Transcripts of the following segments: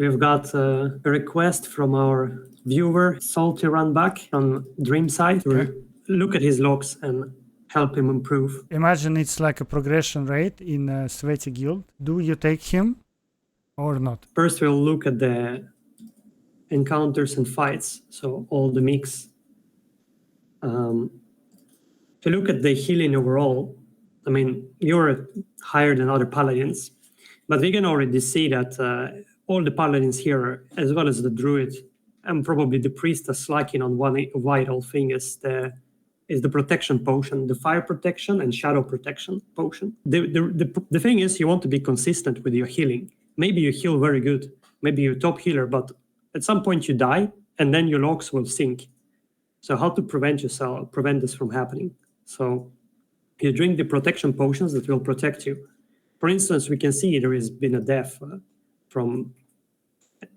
we've got a request from our viewer, Salty Runback from Dreamside, to look at his logs and help him improve. Imagine it's like a progression rate in a Sweaty Guild. Do you take him or not? First, we'll look at the encounters and fights, so all the mix. To look at the healing overall, I mean, you're higher than other paladins, but we can already see that all the paladins here, as well as the druid and probably the priest, are slacking on one vital thing is the protection potion, the fire protection and shadow protection potion. The thing is, you want to be consistent with your healing. Maybe you heal very good, maybe you're top healer, but at some point you die and then your logs will sink. So how to prevent this from happening? So you drink the protection potions that will protect you. For instance, we can see there has been a death from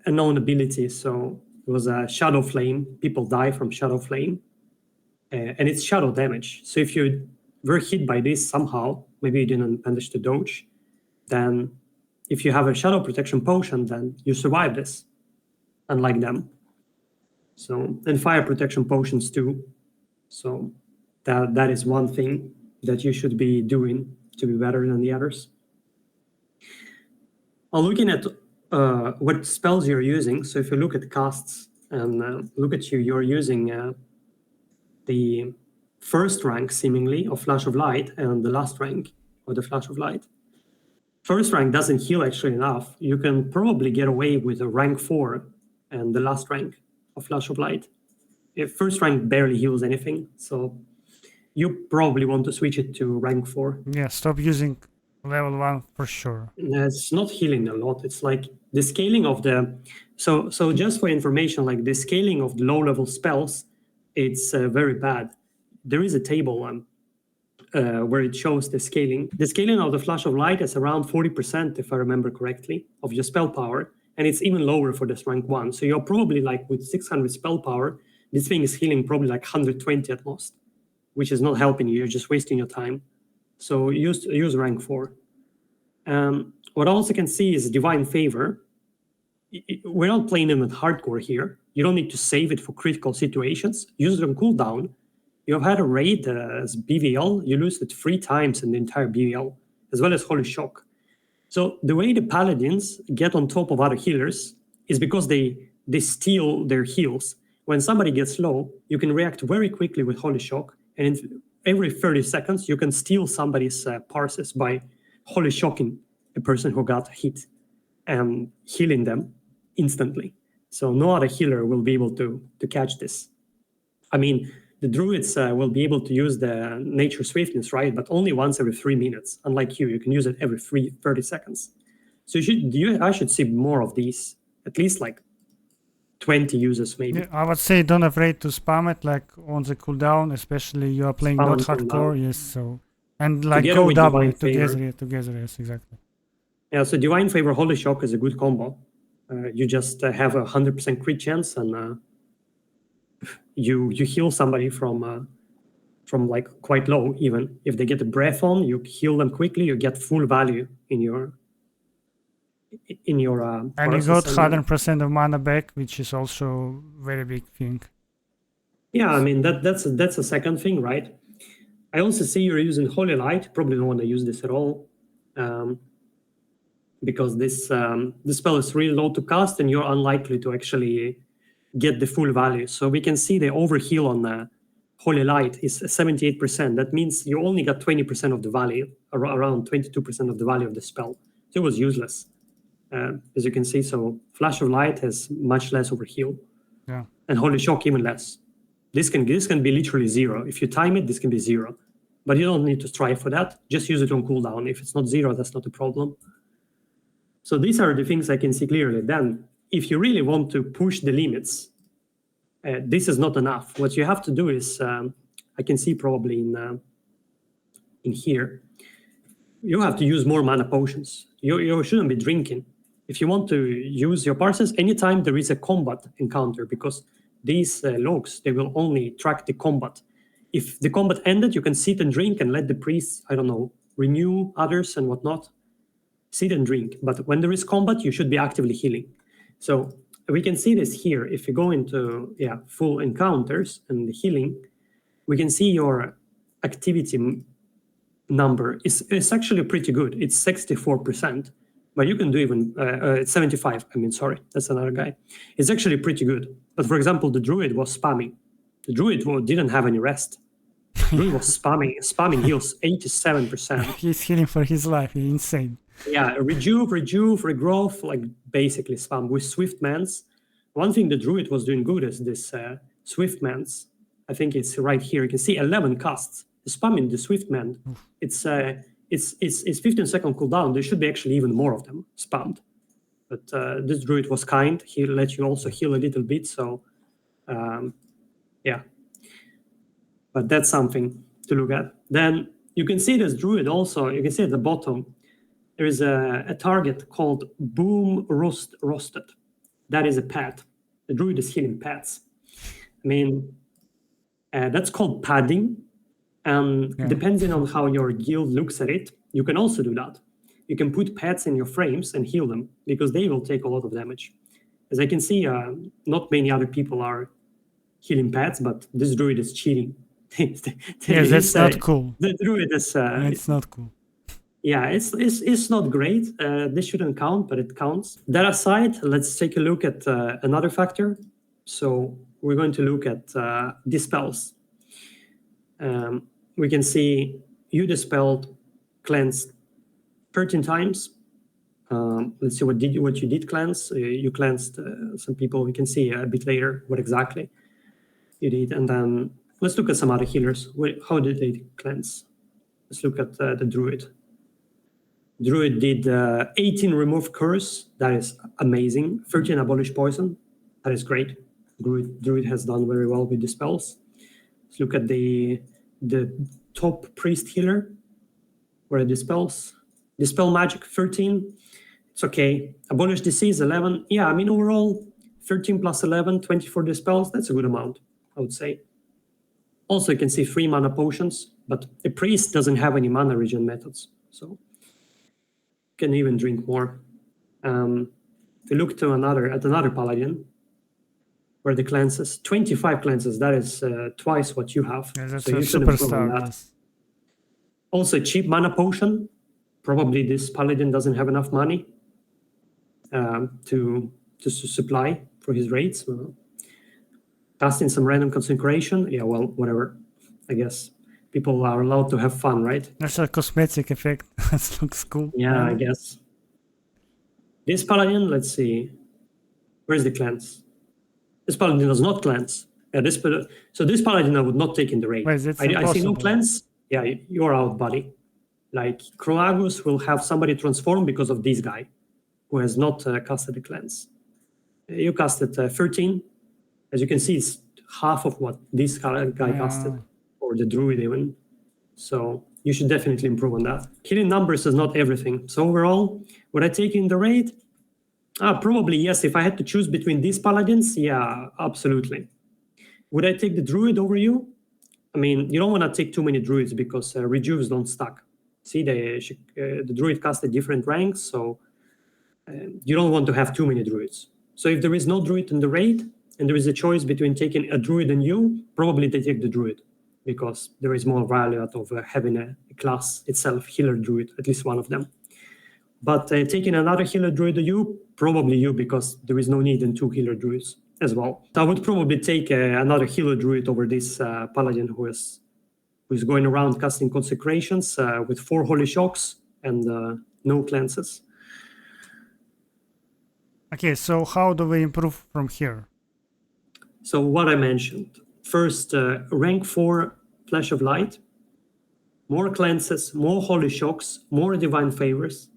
a known ability. So it was a shadow flame. People die from shadow flame. And it's shadow damage. So if you were hit by this somehow, maybe you didn't manage to dodge, then if you have a shadow protection potion, then you survive this, unlike them. So, and fire protection potions too. So that is one thing that you should be doing to be better than the others. I'm looking at what spells you're using. So if you look at casts and look at you're using the first rank, seemingly, of Flash of Light and the last rank of the Flash of Light. First rank doesn't heal actually enough. You can probably get away with a rank 4 and the last rank of Flash of Light. If first rank barely heals anything, so you probably want to switch it to rank 4. Yeah, stop using level 1 for sure. It's not healing a lot. It's like the scaling of the... So just for information, like the scaling of the low-level spells, it's very bad. There is a table where it shows the scaling. The scaling of the Flash of Light is around 40%, if I remember correctly, of your spell power, and it's even lower for this rank 1. So you're probably like with 600 spell power, this thing is healing probably like 120 at most, which is not helping you. You're just wasting your time. So use rank 4. What I also can see is Divine Favor. We're not playing them with hardcore here. You don't need to save it for critical situations. Use it on cooldown. You have had a raid as BVL. You lose it 3 times in the entire BVL, as well as Holy Shock. So the way the Paladins get on top of other healers is because they steal their heals. When somebody gets low, you can react very quickly with Holy Shock, and every 30 seconds, you can steal somebody's parses by Holy Shocking a person who got hit and healing them instantly. So no other healer will be able to catch this. I mean, the druids will be able to use the nature swiftness, right? But only once every 3 minutes. Unlike you can use it every 30 seconds. So I should see more of these, at least like 20 users maybe. Yeah, I would say don't afraid to spam it like on the cooldown, especially you are playing Spam not hardcore, yes. So and like together go with double Divine together, yes, exactly. Yeah, so Divine Favor Holy Shock is a good combo. You just have a 100% crit chance, and you heal somebody from like quite low. Even if they get a breath on, you heal them quickly. You get full value in your and you got 100% of mana back, which is also very big thing. Yeah, I mean that's a second thing, right? I also see you're using Holy Light. Probably don't want to use this at all. Because this spell is really low to cast, and you're unlikely to actually get the full value. So we can see the overheal on the Holy Light is 78%. That means you only got 20% of the value, around 22% of the value of the spell. So it was useless, as you can see. So Flash of Light has much less overheal, and Holy Shock even less. This can be literally 0. If you time it, this can be 0. But you don't need to strive for that. Just use it on cooldown. If it's not 0, that's not a problem. So these are the things I can see clearly. Then, if you really want to push the limits, this is not enough. What you have to do is, I can see probably in here, you have to use more mana potions. You shouldn't be drinking. If you want to use your parses, anytime there is a combat encounter, because these logs, they will only track the combat. If the combat ended, you can sit and drink and let the priests, I don't know, renew others and whatnot. Sit and drink. But when there is combat, you should be actively healing. So we can see this here. If you go into full encounters and the healing, we can see your activity number is actually pretty good. It's 64%, but you can do even it's 75. I mean, sorry, that's another guy. It's actually pretty good. But for example, the druid was spamming. The druid didn't have any rest. The druid was spamming heals 87%. He's healing for his life. He's insane. Yeah, rejuve, regrowth, like basically spam with Swift Mans. One thing the druid was doing good is this Swift Mans. I think it's right here. You can see 11 casts. Spamming the Swift Man. It's 15-second cooldown. There should be actually even more of them spammed. But this druid was kind. He let you also heal a little bit. So yeah. But that's something to look at. Then you can see this druid also. You can see at the bottom, there is a target called Boom Roasted. That is a pet. The druid is healing pets. I mean, that's called padding. And depending on how your guild looks at it, you can also do that. You can put pets in your frames and heal them because they will take a lot of damage. As I can see, not many other people are healing pets, but this druid is cheating. Yeah, that's not cool. The druid is... it's not cool. Yeah, it's not great. This shouldn't count, but it counts. That aside, let's take a look at another factor. So we're going to look at dispels. We can see you dispelled, cleansed 13 times. Let's see what you did cleanse. You cleansed some people. We can see a bit later what exactly you did. And then let's look at some other healers. How did they cleanse? Let's look at the druid. Druid did 18 remove curse. That is amazing. 13 abolish poison. That is great. Druid has done very well with the spells. Let's look at the top priest healer. Where are the spells? Dispel magic 13. It's okay. Abolish disease 11. Yeah, I mean overall 13 plus 11, 24 dispels. That's a good amount, I would say. Also, you can see 3 mana potions, but a priest doesn't have any mana regen methods, so can even drink more. If you look to another paladin, where the cleanses, 25 cleanses, that is twice what you have. Yeah, that's so a you should improve on superstar. that. Yes. Also, cheap mana potion. Probably this paladin doesn't have enough money to supply for his raids. Casting some random consecration. Yeah, well, whatever. I guess people are allowed to have fun, right? That's a cosmetic effect. That looks cool. Yeah, I guess. This paladin, let's see. Where's the cleanse? This paladin does not cleanse. Yeah, so this paladin I would not take in the raid. Wait, it's I see no impossible. cleanse. Yeah, you're out, buddy. Like Kroagus will have somebody transform because of this guy who has not casted the cleanse. You casted 13. As you can see, it's half of what this guy casted, or the druid even. So you should definitely improve on that. Killing numbers is not everything. So overall, would I take in the raid? Probably yes. If I had to choose between these paladins, yeah, absolutely. Would I take the druid over you? I mean, you don't want to take too many druids because rejuves don't stack. See, the druid casted different ranks, so you don't want to have too many druids. So if there is no druid in the raid, and there is a choice between taking a druid and you, probably they take the druid, because there is more value out of having a class itself, healer druid, at least one of them. But taking another healer druid to you, probably you, because there is no need in 2 healer druids as well. So I would probably take another healer druid over this paladin who is going around casting consecrations with 4 holy shocks and no cleanses. Okay, so how do we improve from here? So what I mentioned, first rank 4 Flash of Light, more cleanses, more holy shocks, more divine favors.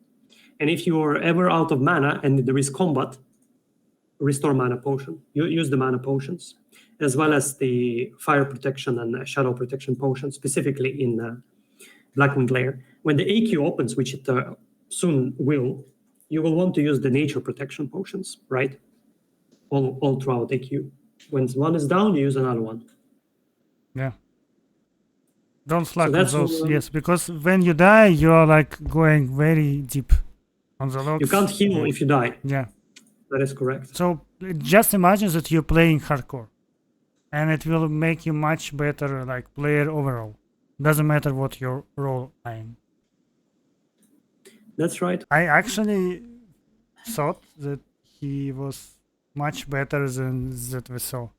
And if you are ever out of mana and there is combat, restore mana potion. You use the mana potions, as well as the fire protection and shadow protection potion, specifically in Blackwing Lair. When the AQ opens, which it soon will, you will want to use the nature protection potions, right? All throughout AQ. When one is down, you use another one. Yeah. Don't slack on that's those, all, yes, because when you die, you are like going very deep on the logs. You can't heal if you die. Yeah. that is correct. So just imagine that you're playing hardcore, and it will make you much better like player overall. Doesn't matter what your role in. That's right. I actually thought that he was much better than that we saw.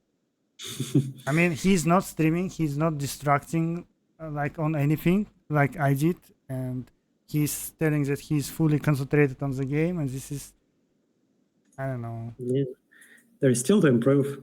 I mean, he's not streaming, he's not distracting like on anything like I did, and he's telling that he's fully concentrated on the game, and this is, I don't know. Yeah. There is still to improve.